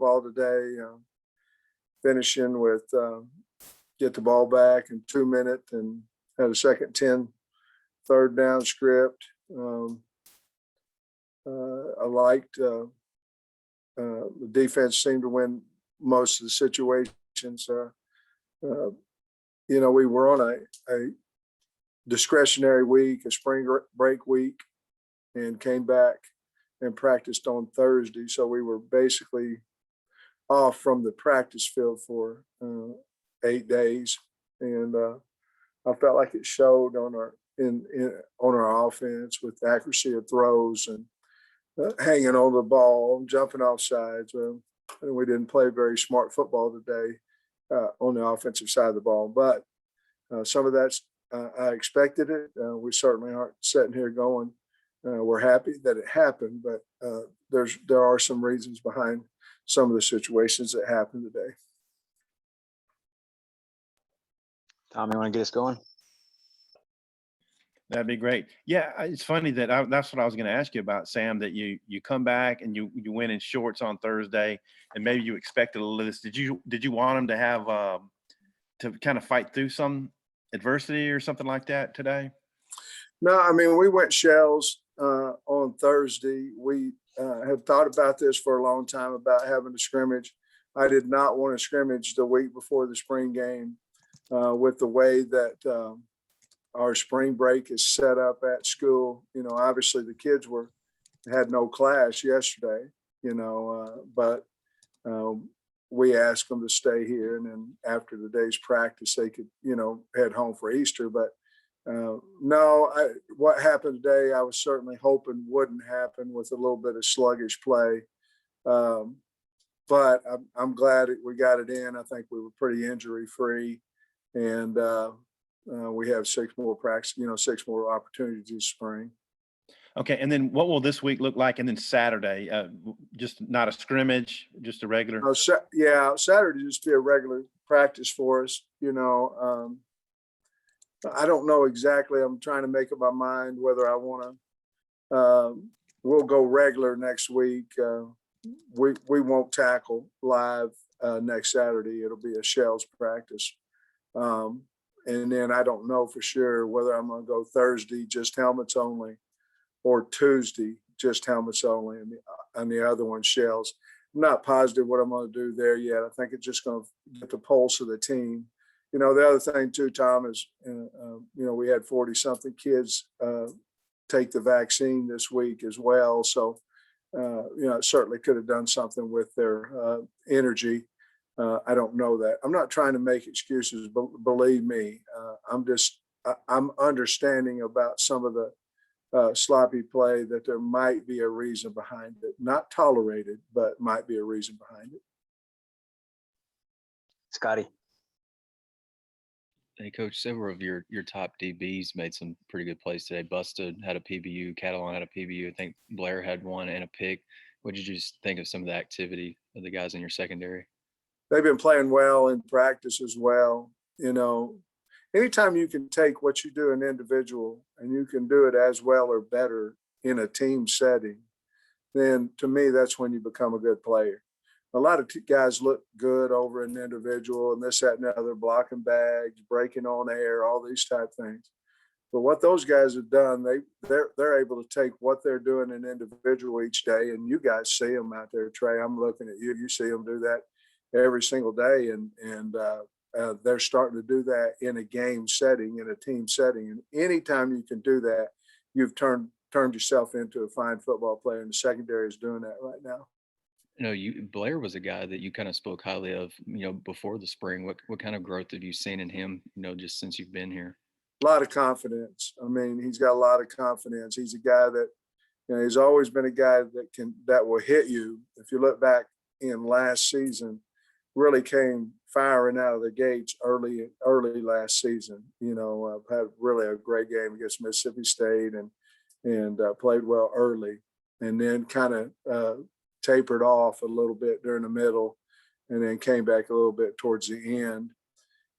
football today, finishing with get the ball back in 2 minutes and had a second 10 third down script. I liked the defense seemed to win most of the situations. We were on a discretionary week, a spring break week, and came back and practiced on Thursday. So we were basically off from the practice field for 8 days, and I felt like it showed on our offense with the accuracy of throws and hanging on the ball, jumping off sides. We didn't play very smart football today on the offensive side of the ball, but some of that's I expected it. We certainly aren't sitting here going, we're happy that it happened, but there are some reasons behind some of the situations that happened today. Tom, you want to get us going? That'd be great. Yeah, it's funny that that's what I was going to ask you about, Sam, that you come back and you win in shorts on Thursday, and maybe you expected a little. Did you want them to have to kind of fight through some adversity or something like that today? No, I mean, we went shells on Thursday. We have thought about this for a long time about having a scrimmage. I did not want to scrimmage the week before the spring game with the way that our spring break is set up at school. Obviously the kids had no class yesterday, but we asked them to stay here, and then after the day's practice, they could, head home for Easter. But what happened today, I was certainly hoping wouldn't happen with a little bit of sluggish play. But I'm glad we got it in. I think we were pretty injury free, and we have 6 more practice, 6 more opportunities this spring. Okay, and then what will this week look like? And then Saturday, just not a scrimmage, just a regular. Saturday just be a regular practice for us. I don't know exactly. I'm trying to make up my mind whether I want to. We'll go regular next week. We won't tackle live next Saturday. It'll be a shells practice. And then I don't know for sure whether I'm going to go Thursday, just helmets only, or Tuesday, just helmets only, and the other one shells. I'm not positive what I'm going to do there yet. I think it's just going to get the pulse of the team. The other thing too, Tom, is, we had 40-something kids take the vaccine this week as well. So, it certainly could have done something with their energy. I don't know that. I'm not trying to make excuses, but believe me, I'm understanding about some of the sloppy play, that there might be a reason behind it. Not tolerated, but might be a reason behind it. Scotty. Hey, Coach, several of your top DBs made some pretty good plays today. Busted had a PBU, Catalan had a PBU. I think Blair had one and a pick. What did you just think of some of the activity of the guys in your secondary? They've been playing well in practice as well. Anytime you can take what you do in individual and you can do it as well or better in a team setting, then to me, that's when you become a good player. A lot of guys look good over an individual and this, that, and the other, blocking bags, breaking on air, all these type things. But what those guys have done, they're able to take what they're doing in individual each day, and you guys see them out there, Trey. I'm looking at you. You see them do that every single day, and they're starting to do that in a game setting, in a team setting. And anytime you can do that, you've turned yourself into a fine football player, and the secondary is doing that right now. Blair was a guy that you kind of spoke highly of, before the spring. What kind of growth have you seen in him, just since you've been here? A lot of confidence. I mean, he's got a lot of confidence. He's a guy that, he's always been a guy that will hit you. If you look back in last season, really came firing out of the gates early last season. Had really a great game against Mississippi State and played well early, and then kind of tapered off a little bit during the middle, and then came back a little bit towards the end.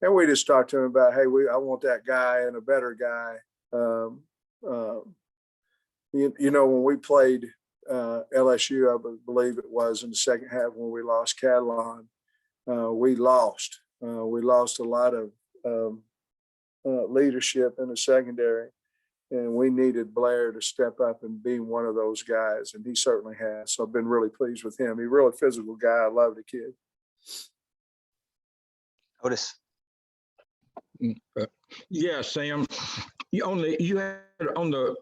And we just talked to him about, hey, I want that guy and a better guy. When we played LSU, I believe it was, in the second half when we lost Catalan. We lost. We lost a lot of leadership in the secondary, and we needed Blair to step up and be one of those guys, and he certainly has. So I've been really pleased with him. He's a really physical guy. I love the kid. Otis. Yeah, Sam. You had on the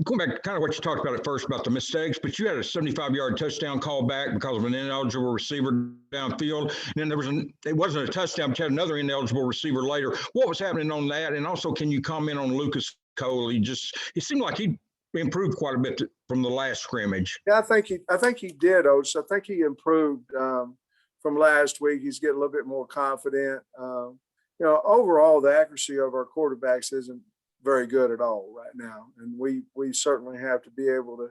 going back to kind of what you talked about at first about the mistakes, but you had a 75-yard touchdown call back because of an ineligible receiver downfield. And then it wasn't a touchdown, but you had another ineligible receiver later. What was happening on that? And also, can you comment on Lucas Cole? It seemed like he improved quite a bit from the last scrimmage. Yeah, I think he did, Otis. I think he improved from last week. He's getting a little bit more confident. Overall, the accuracy of our quarterbacks isn't very good at all right now, and we certainly have to be able to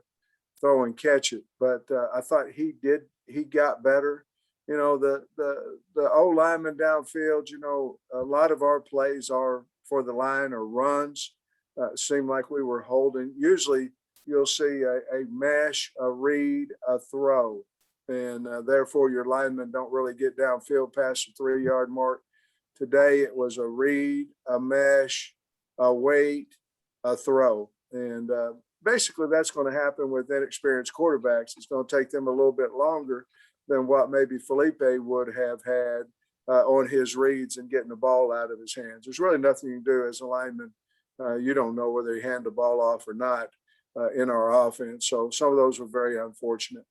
throw and catch it. But I thought he got better. The old lineman downfield. A lot of our plays are for the line or runs. It seemed like we were holding. Usually, you'll see a mesh, a read, a throw, and therefore your linemen don't really get downfield past the 3-yard mark. Today it was a read, a mesh, a wait, a throw. And basically that's going to happen with inexperienced quarterbacks. It's going to take them a little bit longer than what maybe Felipe would have had on his reads and getting the ball out of his hands. There's really nothing you can do as a lineman. You don't know whether he hand the ball off or not in our offense. So some of those were very unfortunate.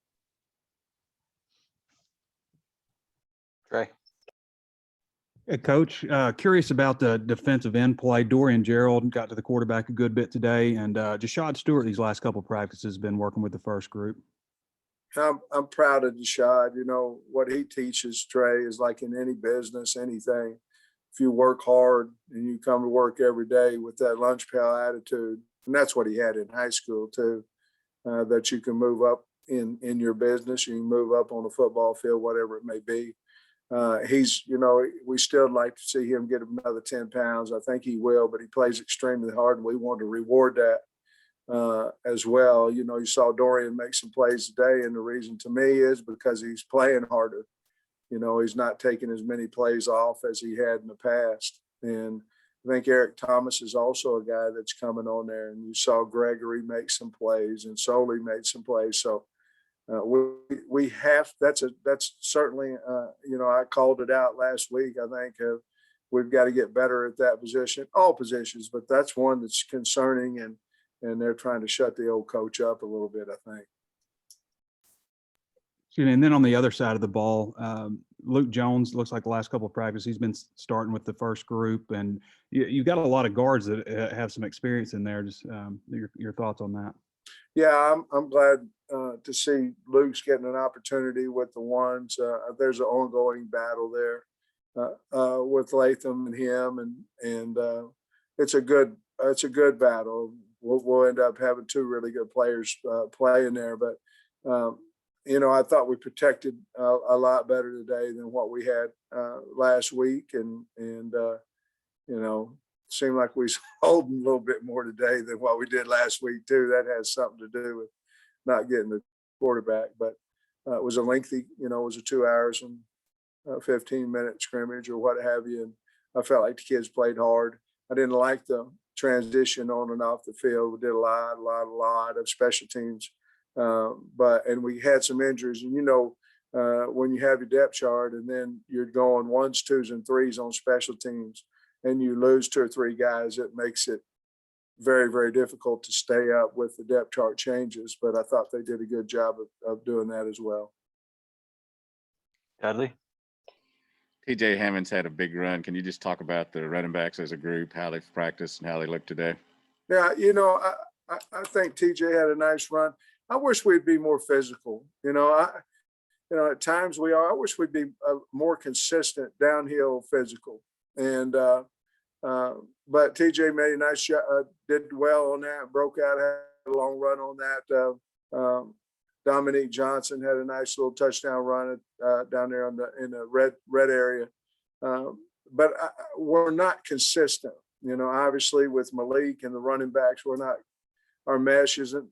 Trey. Coach, curious about the defensive end play. Dorian Gerald got to the quarterback a good bit today, and Jashad Stewart these last couple of practices has been working with the first group. I'm proud of Jashad. What he teaches, Trey, is like in any business, anything. If you work hard and you come to work every day with that lunch pail attitude, and that's what he had in high school too, that you can move up in your business, you can move up on the football field, whatever it may be. We still like to see him get another 10 pounds. I think he will, but he plays extremely hard, and we want to reward that as well. You saw Dorian make some plays today, and the reason to me is because he's playing harder. He's not taking as many plays off as he had in the past. And I think Eric Thomas is also a guy that's coming on there, and you saw Gregory make some plays and Soley made some plays. So we have, that's certainly, I called it out last week. I think we've got to get better at that position, all positions, but that's one that's concerning, and they're trying to shut the old coach up a little bit, I think. And then on the other side of the ball, Luke Jones looks like the last couple of practices he's been starting with the first group, and you've got a lot of guards that have some experience in there. Just your thoughts on that? Yeah, I'm glad to see Luke's getting an opportunity with the ones. There's an ongoing battle there with Latham and him, and it's a good battle. We'll end up having two really good players playing there, but. I thought we protected a lot better today than what we had last week, and seemed like we was holding a little bit more today than what we did last week too. That has something to do with not getting the quarterback, but it was a lengthy, it was a 2 hours and 15-minute scrimmage or what have you, and I felt like the kids played hard. I didn't like the transition on and off the field. We did a lot of special teams. And we had some injuries, and when you have your depth chart and then you're going 1s, 2s, and 3s on special teams, and you lose 2 or 3 guys, it makes it very, very difficult to stay up with the depth chart changes. But I thought they did a good job of doing that as well. Dudley. TJ Hammond's had a big run. Can you just talk about the running backs as a group, how they've practiced and how they look today? Yeah, I think TJ had a nice run. I wish we'd be more physical. At times we are. I wish we'd be more consistent downhill physical. And but TJ made a nice shot, did well on that, broke out, had a long run on that. Dominique Johnson had a nice little touchdown run down there in the red area. But we're not consistent. Obviously with Malik and the running backs, our mesh isn't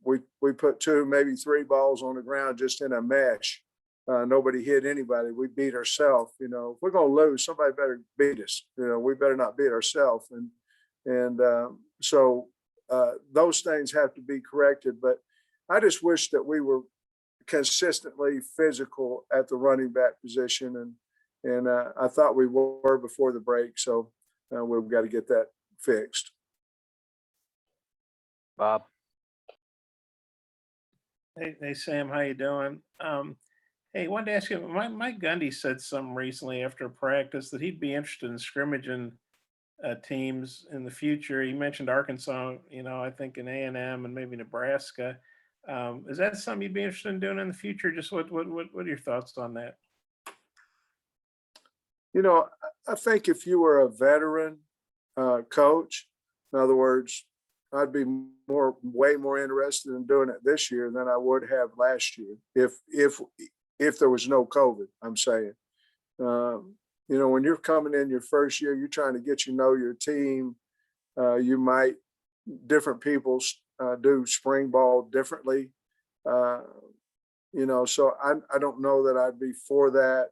we put 2, maybe 3 balls on the ground just in a mesh. Nobody hit anybody. We beat ourselves. You know, if we're going to lose, somebody better beat us. You know, we better not beat ourselves. And so those things have to be corrected. But I just wish that we were consistently physical at the running back position. And I thought we were before the break. So we've got to get that fixed. Bob, Hey, Sam, how you doing? Hey, wanted to ask you, Mike Gundy said something recently after practice that he'd be interested in scrimmaging teams in the future. He mentioned Arkansas, you know, I think in A&M and maybe Nebraska. Is that something you'd be interested in doing in the future? Just what are your thoughts on that? You know, I think if you were a veteran coach, in other words, I'd be way more interested in doing it this year than I would have last year. If there was no COVID, I'm saying, you know, when you're coming in your first year, you're trying to get your team. You might different people do spring ball differently, you know. So I don't know that I'd be for that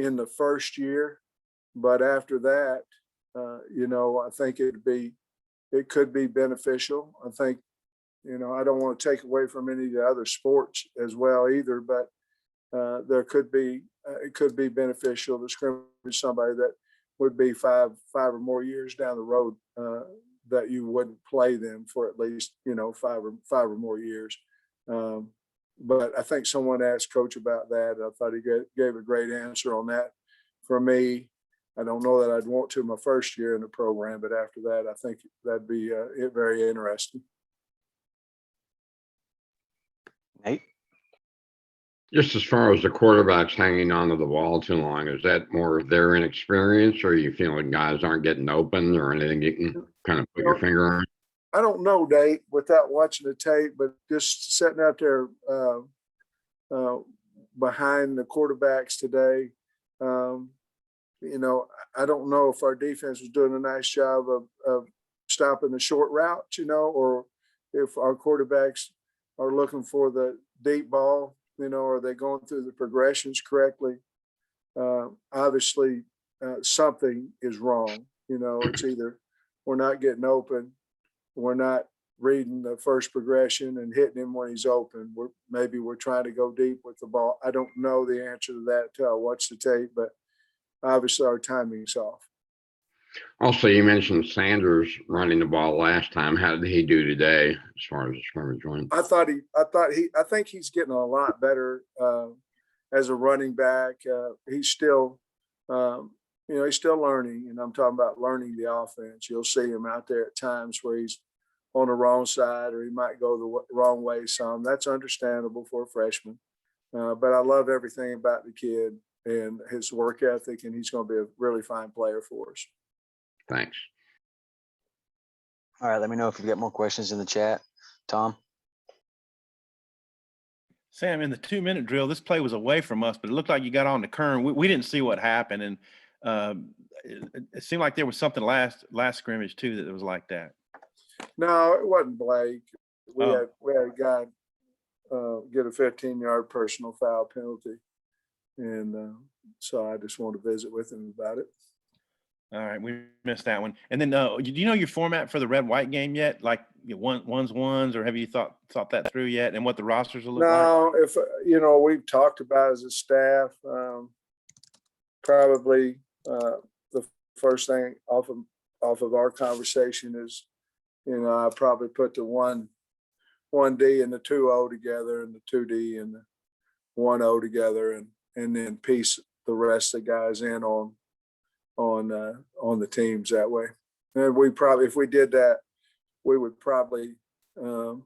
in the first year, but after that, you know, I think it could be beneficial. I think, you know, I don't want to take away from any of the other sports as well either, but it could be beneficial to scrimmage somebody that would be five or more years down the road, that you wouldn't play them for at least, you know, five or more years. But I think someone asked Coach about that. I thought he gave a great answer on that. For me, I don't know that I'd want to my first year in the program, but after that, I think that'd be very interesting. Nate, Just as far as the quarterbacks hanging onto the ball too long, is that more of their inexperience, or are you feeling guys aren't getting open, or anything you can kind of put your finger on? I don't know, Nate, without watching the tape, but just sitting out there behind the quarterbacks today, you know, I don't know if our defense was doing a nice job of stopping the short routes, you know, or if our quarterbacks are looking for the deep ball, you know, are they going through the progressions correctly? Obviously, something is wrong. You know, it's either we're not getting open, we're not reading the first progression and hitting him when he's open. Maybe we're trying to go deep with the ball. I don't know the answer to that until I watch the tape, but obviously our timing's off. Also, you mentioned Sanders running the ball last time. How did he do today as far as the scrimmage went? I think he's getting a lot better as a running back. He's still, you know, he's still learning, and I'm talking about learning the offense. You'll see him out there at times where he's on the wrong side, or he might go the wrong way some. That's understandable for a freshman. But I love everything about the kid and his work ethic, and he's going to be a really fine player for us. Thanks. all right, let me know if you've got more questions in the chat. Tom, Sam, in the 2-minute drill, this play was away from us, but it looked like you got on the curve. We didn't see what happened, and it seemed like there was something last scrimmage too that was like that. No, it wasn't Blake. We Oh. had a guy get a 15-yard personal foul penalty, and so I just wanted to visit with him about it. All right, we missed that one. And then, do you know your format for the red-white game yet? Like ones, or have you thought that through yet? And what the rosters will look like? No, if you know, we've talked about as a staff. Probably the first thing off of our conversation is, you know, I probably put the 1D and the 2O together, and the 2D and the 1O together, and then piece the rest of the guys in on the teams that way. And we probably, if we did that, we would probably do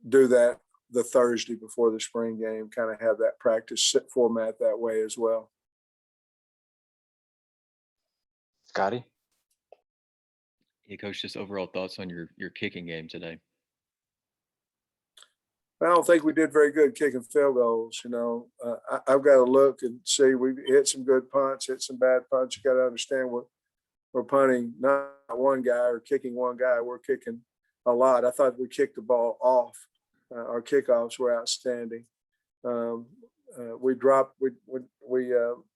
that the Thursday before the spring game, kind of have that practice format that way as well. Scotty, Hey, Coach, just overall thoughts on your kicking game today. I don't think we did very good kicking field goals. You know, I've got to look and see. We hit some good punts, hit some bad punts. You got to understand we're punting not one guy or kicking one guy. We're kicking a lot. I thought we kicked the ball off. Our kickoffs were outstanding. We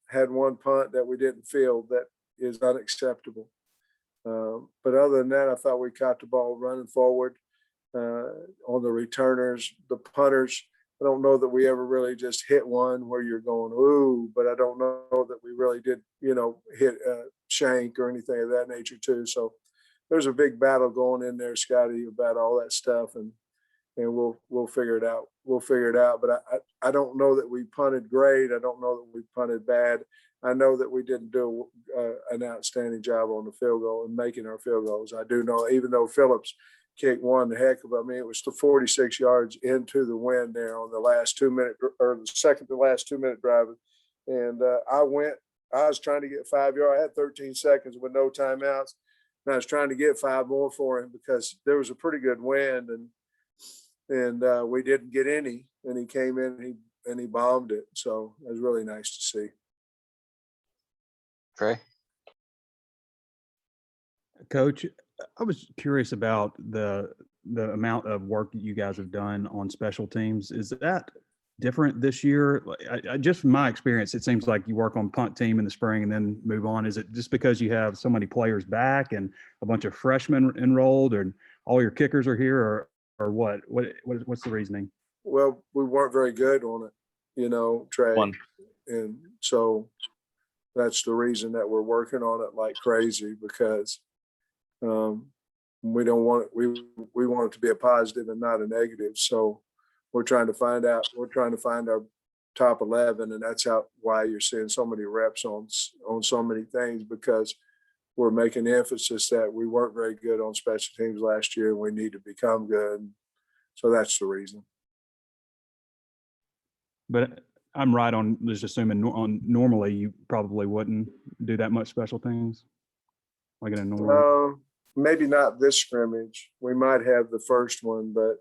had one punt that we didn't field that is unacceptable. But other than that, I thought we caught the ball running forward on the returners, the punters. I don't know that we ever really just hit one where you're going, ooh, but I don't know that we really did, hit a shank or anything of that nature too. So there's a big battle going in there, Scotty, about all that stuff, and we'll figure it out. We'll figure it out. But I don't know that we punted great. I don't know that we punted bad. I know that we didn't do an outstanding job on the field goal and making our field goals. I do know, even though Phillips kicked one heck of, it was to 46 yards into the wind there on the last 2 minute or the second to last 2 minute drive. And I was trying to get 5 yards. I had 13 seconds with no timeouts. And I was trying to get 5 more for him because there was a pretty good wind and we didn't get any. And he came in and he bombed it. So it was really nice to see. Trey? Coach, I was curious about the amount of work that you guys have done on special teams. Is that different this year? Just from my experience, it seems like you work on punt team in the spring and then move on. Is it just because you have so many players back and a bunch of freshmen enrolled and all your kickers are here, or what? What's the reasoning? Well, we weren't very good on it, Trey. And so that's the reason that we're working on it like crazy, because we don't want it, we want it to be a positive and not a negative. So we're trying to find our top 11, and that's why you're seeing so many reps on so many things, because we're making emphasis that we weren't very good on special teams last year and we need to become good. So that's the reason. But I'm right on just assuming normally you probably wouldn't do that much special teams, like in a normal. Maybe not this scrimmage. We might have the first one, but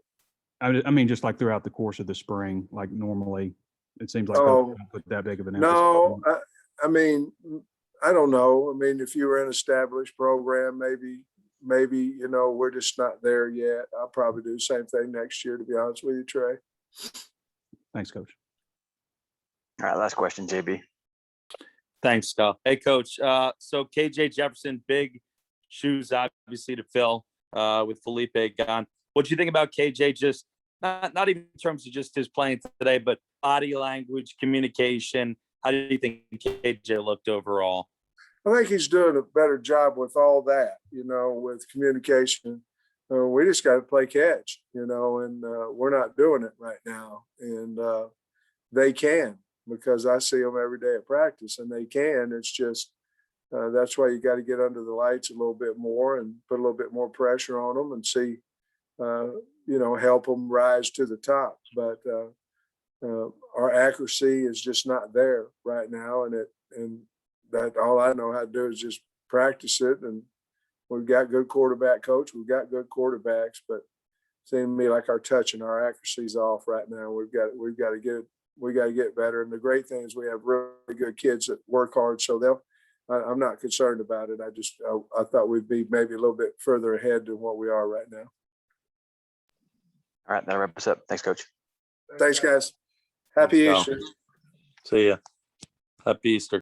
I mean, just like throughout the course of the spring, like normally, it seems like Oh, don't put that big of an emphasis. no. I mean, I don't know. I mean, if you were an established program, maybe we're just not there yet. I'll probably do the same thing next year, to be honest with you, Trey. Thanks, Coach. All right, last question, JB. Thanks, Scott. Hey, Coach. So KJ Jefferson, big shoes obviously to fill with Felipe gone. What do you think about KJ? Just not even in terms of just his playing today, but body language, communication. How do you think KJ looked overall? I think he's doing a better job with all that, with communication. We just got to play catch, and we're not doing it right now. And they can, because I see them every day at practice, and they can. It's just that's why you got to get under the lights a little bit more and put a little bit more pressure on them and see, help them rise to the top. But our accuracy is just not there right now, and that all I know how to do is just practice it. And we've got good quarterback coach. We've got good quarterbacks, but it seems to me like our touch and our accuracy is off right now. We've got to get better. And the great thing is we have really good kids that work hard. So I'm not concerned about it. I thought we'd be maybe a little bit further ahead than what we are right now. All right, that'll wrap us up. Thanks, Coach. Thanks, guys. Happy Thanks, Easter. See ya. Happy Easter.